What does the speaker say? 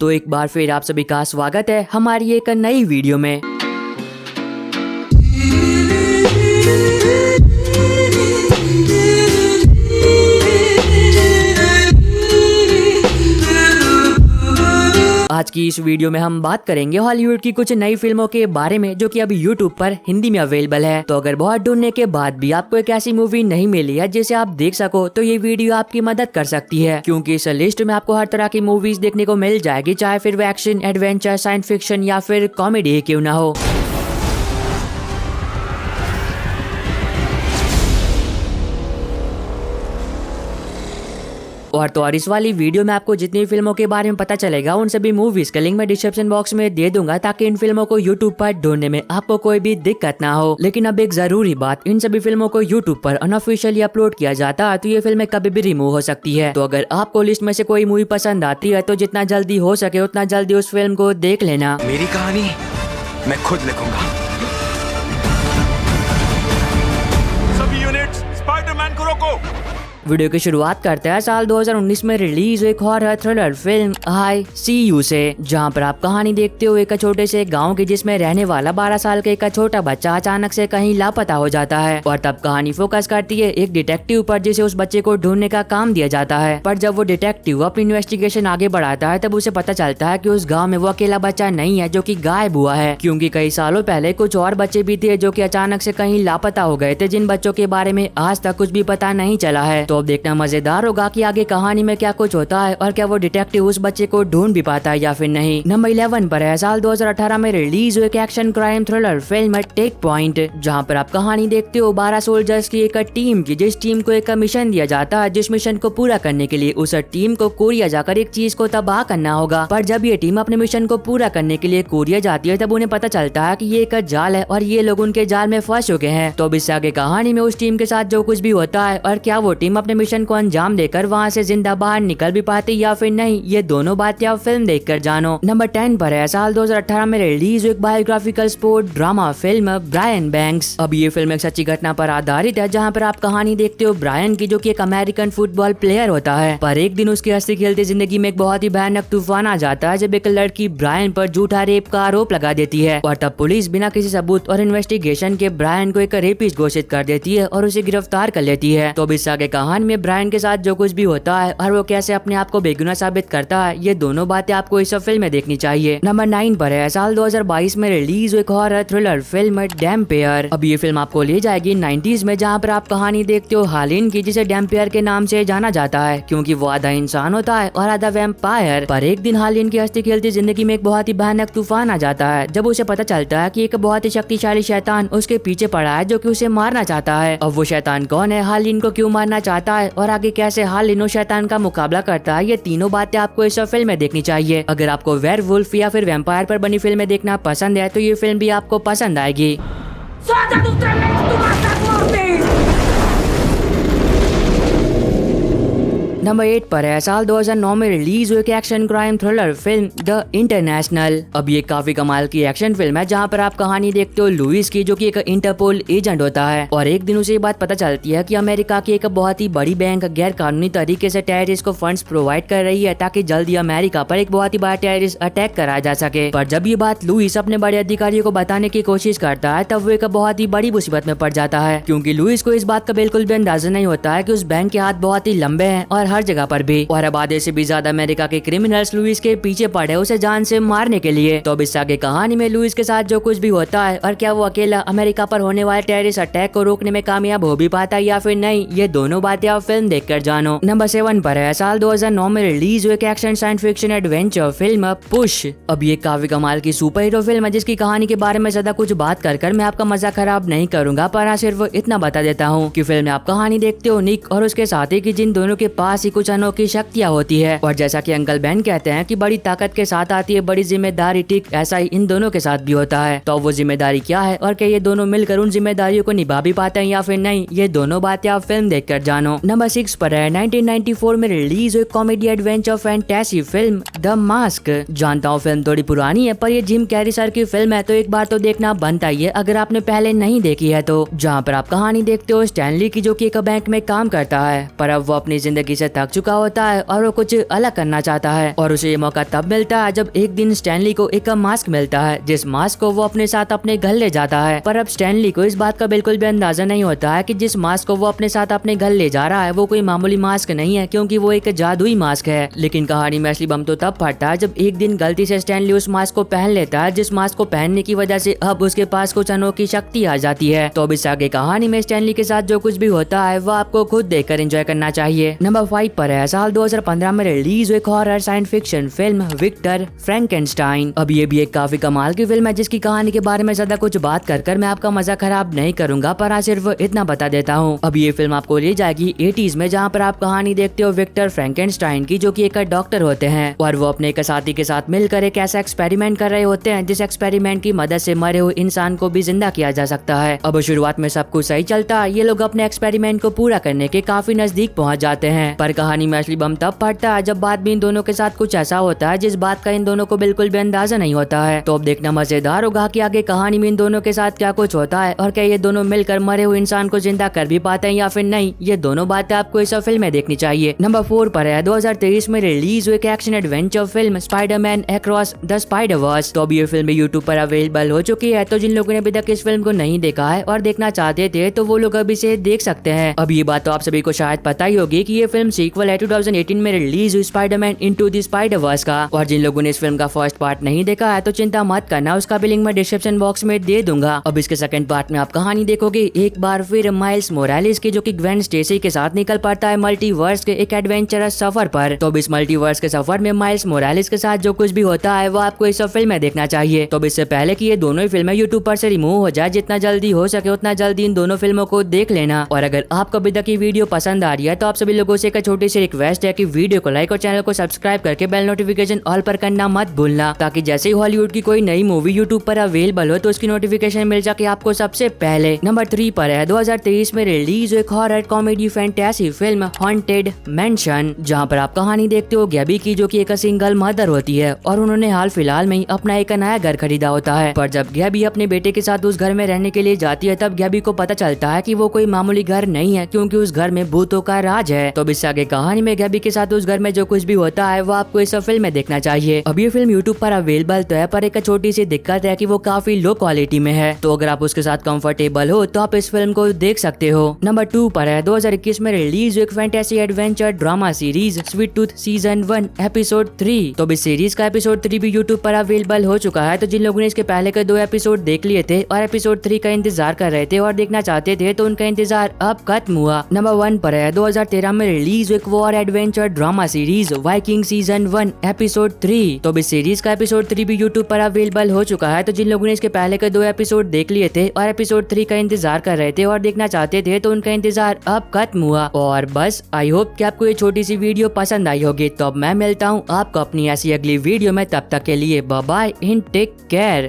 तो एक बार फिर आप सभी का स्वागत है हमारी एक नई वीडियो में। आज की इस वीडियो में हम बात करेंगे हॉलीवुड की कुछ नई फिल्मों के बारे में जो कि अभी यूट्यूब पर हिंदी में अवेलेबल है। तो अगर बहुत ढूंढने के बाद भी आपको एक ऐसी मूवी नहीं मिली है जिसे आप देख सको तो ये वीडियो आपकी मदद कर सकती है, क्योंकि इस लिस्ट में आपको हर तरह की मूवीज देखने को मिल जाएगी, चाहे फिर वो एक्शन, एडवेंचर, साइंस फिक्शन या फिर कॉमेडी क्यों ना हो। और इस वाली वीडियो में आपको जितनी फिल्मों के बारे में पता चलेगा उन सभी मूवीज का लिंक मैं डिस्क्रिप्शन बॉक्स में दे दूंगा, ताकि इन फिल्मों को यूट्यूब पर ढूंढने में आपको कोई भी दिक्कत ना हो। लेकिन अब एक जरूरी बात, इन सभी फिल्मों को यूट्यूब पर अनऑफिशियली अपलोड किया जाता है तो ये फिल्में कभी भी रिमूव हो सकती है। तो अगर आपको लिस्ट में से कोई मूवी पसंद आती है तो जितना जल्दी हो सके उतना जल्दी उस फिल्म को देख लेना। मेरी कहानी मैं खुद लिखूंगा। सभी यूनिट्स स्पाइडरमैन को रोको। वीडियो की शुरुआत करते हैं साल 2019 में रिलीज एक horror thriller film I see you से, जहां पर आप कहानी देखते हो एक छोटे से गांव की, जिसमें रहने वाला 12 साल का एक छोटा बच्चा अचानक से कहीं लापता हो जाता है। और तब कहानी फोकस करती है एक डिटेक्टिव पर, जिसे उस बच्चे को ढूंढने का काम दिया जाता है। पर जब वो डिटेक्टिव अपनी इन्वेस्टिगेशन आगे बढ़ाता है तब उसे पता चलता है कि उस गाँव में वो अकेला बच्चा नहीं है जो की गायब हुआ है, क्योंकि कई सालों पहले कुछ और बच्चे भी थे जो की अचानक से कहीं लापता हो गए थे, जिन बच्चों के बारे में आज तक कुछ भी पता नहीं चला है। तो अब देखना मजेदार होगा कि आगे कहानी में क्या कुछ होता है और क्या वो डिटेक्टिव उस बच्चे को ढूंढ भी पाता है या फिर नहीं। नंबर 11 पर है साल 2018 में रिलीज हुई एक action crime thriller film take point, जहां पर आप कहानी देखते हो 12 सोल्जर्स की एक टीम की, जिस टीम को एक मिशन दिया जाता है, जिस मिशन को पूरा करने के लिए उस टीम को कोरिया जाकर एक चीज को तबाह करना होगा। पर जब ये टीम अपने मिशन को पूरा करने के लिए कोरिया जाती है तब उन्हें पता चलता है कि ये एक जाल है और ये लोग उनके जाल में फंस चुके हैं। तो अब इससे आगे कहानी में उस टीम के साथ जो कुछ भी होता है और क्या वो टीम अपने मिशन को अंजाम देकर वहां से जिंदा बाहर निकल भी पाती या फिर नहीं, ये दोनों बातें आप फिल्म देखकर जानो। नंबर 10 पर है साल 2018 में रिलीज एक biographical sport drama film Brian Banks. अब ये फिल्म एक सच्ची घटना पर आधारित है, जहां पर आप कहानी देखते हो ब्रायन की, जो कि एक अमेरिकन फुटबॉल प्लेयर होता है। पर एक दिन उसकी हंसती खेलती जिंदगी में एक बहुत ही भयानक तूफान आ जाता है, जब एक लड़की ब्रायन पर झूठा रेप का आरोप लगा देती है। और तब पुलिस बिना किसी सबूत और इन्वेस्टिगेशन के ब्रायन को एक रेपिस्ट घोषित कर देती है और उसे गिरफ्तार कर लेती है। तो अब इस आगे कहानी में ब्रायन के साथ जो कुछ भी होता है और वो कैसे अपने आप को बेगुनाह साबित करता है, ये दोनों बातें आपको इस फिल्म में देखनी चाहिए। नंबर 9 पर है साल 2022 में रिलीज एक हॉरर थ्रिलर फिल्म डैम्पियर। अब ये फिल्म आपको ले जाएगी 90s में, जहाँ पर आप कहानी देखते हो हालिन की, जिसे डैम्पियर के नाम से जाना जाता है, क्योंकि वो आधा इंसान होता है और आधा वैम्पायर। पर एक दिन हालिन की हंसती खेलती जिंदगी में एक बहुत ही भयानक तूफान आ जाता है, जब उसे पता चलता है कि एक बहुत ही शक्तिशाली शैतान उसके पीछे पड़ा है, जो कि उसे मारना चाहता है। अब वो शैतान कौन है, हालिन को क्यों मारना चाहता है और आगे कैसे हालिन उस शैतान का मुकाबला करता है, ये तीनों बातें आपको इस फिल्म में देखनी चाहिए। अगर आपको वेयरवुल्फ या फिर वैम्पायर पर बनी फिल्में देखना पसंद है तो ये फिल्म भी आपको पसंद आएगी। नंबर 8 पर है साल 2009 में रिलीज हुई action crime thriller film the international. अब ये काफी कमाल की एक्शन फिल्म है, जहां पर आप कहानी देखते हो लुइस की, जो कि एक इंटरपोल एजेंट होता है। और एक दिन उसे ये बात पता चलती है कि अमेरिका की एक बहुत ही बड़ी बैंक गैर कानूनी तरीके से टेररिस्ट को फंड्स प्रोवाइड कर रही है, ताकि जल्दी अमेरिका पर एक बहुत ही बड़ा टेररिस्ट अटैक कराया जा सके। पर जब ये बात लुइस अपने बड़े अधिकारियों को बताने की कोशिश करता है तब वो एक बहुत ही बड़ी मुसीबत में पड़ जाता है, क्योंकि लुइस को इस बात का बिल्कुल भी अंदाजा नहीं होता है कि उस बैंक के हाथ बहुत ही लंबे हैं और हर जगह पर भी, और अब आधे से भी ज्यादा अमेरिका के क्रिमिनल्स लुइस के पीछे पड़े उसे जान से मारने के लिए। तो अब इस आगे कहानी में लुइस के साथ जो कुछ भी होता है और क्या वो अकेला अमेरिका पर होने वाले टेररिस्ट अटैक को रोकने में कामयाब हो भी पाता है या फिर नहीं, ये दोनों बातें आप फिल्म देखकर जानो। नंबर 7 पर है साल 2009 में रिलीज हुई एक action science fiction adventure film push. अब ये काफी कमाल की सुपर हीरो फिल्म है, जिसकी कहानी के बारे में ज्यादा कुछ बात कर मैं आपका मजा खराब नहीं करूंगा, पर हाँ सिर्फ इतना बता देता हूँ कि फिल्म में आप कहानी देखते हो निक और उसके साथी की, जिन दोनों के पास ही कुछ की शक्तियाँ होती है। और जैसा कि अंकल बेन कहते हैं कि बड़ी ताकत के साथ आती है बड़ी जिम्मेदारी, ठीक ऐसा ही इन दोनों के साथ भी होता है। तो वो जिम्मेदारी क्या है और क्या ये दोनों मिलकर उन जिम्मेदारियों को निभा भी पाते हैं या फिर नहीं, ये दोनों बातें आप फिल्म देखकर जानो। नंबर 6 पर है 1994 में रिलीज हुई comedy adventure fantasy film the mask. जानता हूँ फिल्म थोड़ी पुरानी है, पर ये जिम कैरी सर की फिल्म है, तो एक बार तो देखना बनता ही है अगर आपने पहले नहीं देखी है तो। जहाँ पर आप कहानी देखते हो स्टैनली की, जो कि एक बैंक में काम करता है, पर अब वो अपनी जिंदगी से थक चुका होता है और वो कुछ अलग करना चाहता है, और उसे ये मौका तब मिलता है जब एक दिन स्टैनली को एक मास्क मिलता है, जिस मास्क को वो अपने साथ अपने घर ले जाता है। पर अब स्टैनली को इस बात का बिल्कुल भी अंदाजा नहीं होता है कि जिस मास्क को वो अपने साथ अपने घर ले जा रहा है वो कोई मामूली मास्क नहीं है, क्योंकि वो एक जादुई मास्क है। लेकिन कहानी में असली बम तो तब फटता है जब एक दिन गलती से स्टैनली उस मास्क को पहन लेता है, जिस मास्क को पहनने की वजह से अब उसके पास कुछ अनोखी शक्ति आ जाती है। तो अब इस आगे कहानी में स्टैनली के साथ जो कुछ भी होता है वो आपको खुद देखकर एंजॉय करना चाहिए। नंबर 5 पर है साल 2015 में रिलीज हुई horror science fiction film Victor Frankenstein. अब ये भी एक काफी कमाल की फिल्म है, जिसकी कहानी के बारे में ज्यादा कुछ बात कर मैं आपका मजा खराब नहीं करूंगा, पर आज सिर्फ इतना बता देता हूँ। अब ये फिल्म आपको ले जाएगी 80s में, जहाँ पर आप कहानी देखते हो विक्टर फ्रैंकेनस्टाइन की, जो कि एक डॉक्टर होते हैं और वो अपने एक साथी के साथ मिलकर एक ऐसा एक्सपेरिमेंट कर रहे होते हैं जिस एक्सपेरिमेंट की मदद से मरे हुए इंसान को भी जिंदा किया जा सकता है। अब शुरुआत में सब कुछ सही चलता है, ये लोग अपने एक्सपेरिमेंट को पूरा करने के काफी नजदीक पहुंच जाते हैं, पर कहानी में असली बम तब फटता है जब बाद में इन दोनों के साथ कुछ ऐसा होता है जिस बात का इन दोनों को बिल्कुल भी अंदाजा नहीं होता है। तो अब देखना मजेदार होगा कि आगे कहानी में इन दोनों के साथ क्या कुछ होता है और क्या ये दोनों मिलकर मरे हुए इंसान को जिंदा कर भी पाते हैं या फिर नहीं। ये दोनों बातें आपको इस फिल्म में देखनी चाहिए। नंबर 4 पर है 2023 में रिलीज हुई action adventure film Spiderman across the Spider-Verse. तो अब ये फिल्म यूट्यूब पर अवेलेबल हो चुकी है, तो जिन लोगों ने अभी तक इस फिल्म को नहीं देखा है और देखना चाहते थे तो वो लोग अभी से देख सकते हैं। अब ये बात तो आप सभी को शायद पता ही होगी कि ये फिल्म सीक्वल है 2018 में रिलीज हुई स्पाइडरमैन इनटू द स्पाइडरवर्स का, और जिन लोगों ने इस फिल्म का फर्स्ट पार्ट नहीं देखा है तो चिंता मत करना, उसका भी लिंक मैं डिस्क्रिप्शन बॉक्स में दे दूंगा। अब इसके सेकंड पार्ट में आप कहानी देखोगे एक बार फिर माइल्स मोरालिस की, जो कि ग्वेन स्टेसी के साथ निकल पड़ता है मल्टीवर्स के एक एडवेंचरस सफर पर। तो अब इस मल्टीवर्स के सफर में माइल्स मोरालिस के साथ जो कुछ भी होता है वो आपको इस फिल्म में देखना चाहिए। तो अब इससे पहले कि ये दोनों ही फिल्में यूट्यूब पर से रिमूव हो जाए, जितना जल्दी हो सके उतना जल्दी इन दोनों फिल्मों को देख लेना। और अगर आपको अभी तक ये वीडियो पसंद आ रही है तो आप सभी लोगों से एक छोटी सी रिक्वेस्ट है कि वीडियो को लाइक और चैनल को सब्सक्राइब करके बेल नोटिफिकेशन ऑल पर करना मत भूलना, ताकि जैसे ही हॉलीवुड की कोई नई मूवी यूट्यूब पर अवेलेबल हो तो उसकी नोटिफिकेशन मिल जाए आपको सबसे पहले। नंबर 3 पर है 2023 में रिलीज एक horror comedy fantasy film haunted mention, जहां पर आप कहानी देखते हो गैबी की, जो कि एक सिंगल मदर होती है और उन्होंने हाल फिलहाल में ही अपना एक नया घर खरीदा होता है। पर जब गैबी अपने बेटे के साथ उस घर में रहने के लिए जाती है तब गैबी को पता चलता है कि वो कोई मामूली घर नहीं है, क्योंकि उस घर में भूतों का राज है। तो इससे आगे कहानी में गैबी के साथ उस घर में जो कुछ भी होता है वो आपको इस फिल्म में देखना चाहिए। अब ये फिल्म यूट्यूब पर अवेलेबल तो है, पर एक छोटी सी दिक्कत है कि वो काफी लो क्वालिटी में है, तो अगर आप उसके साथ कंफर्टेबल हो तो आप इस फिल्म को देख सकते हो। नंबर 2 पर है 2021 में रिलीज एक fantasy adventure drama series sweet tooth season 1 episode 3। तो इस सीरीज का एपिसोड 3 भी यूट्यूब पर अवेलेबल हो चुका है, तो जिन लोगों ने इसके पहले के 2 एपिसोड देख लिए थे और एपिसोड 3 का इंतजार कर रहे थे और देखना चाहते थे तो उनका इंतजार अब खत्म हुआ। नंबर 1 पर है 2013 में रिलीज एक war adventure drama series Viking season 1 episode 3। तो इस सीरीज का एपिसोड 3 भी यूट्यूब पर अवेलेबल हो चुका है, तो जिन लोगों ने इसके पहले के 2 एपिसोड देख लिए थे और एपिसोड 3 का इंतजार कर रहे थे और देखना चाहते थे तो उनका इंतजार अब खत्म हुआ। और बस आई होप कि आपको ये छोटी सी वीडियो पसंद आई होगी। तो अब मैं मिलता हूँ आपको अपनी ऐसी अगली वीडियो में, तब तक के लिए bye bye and take care.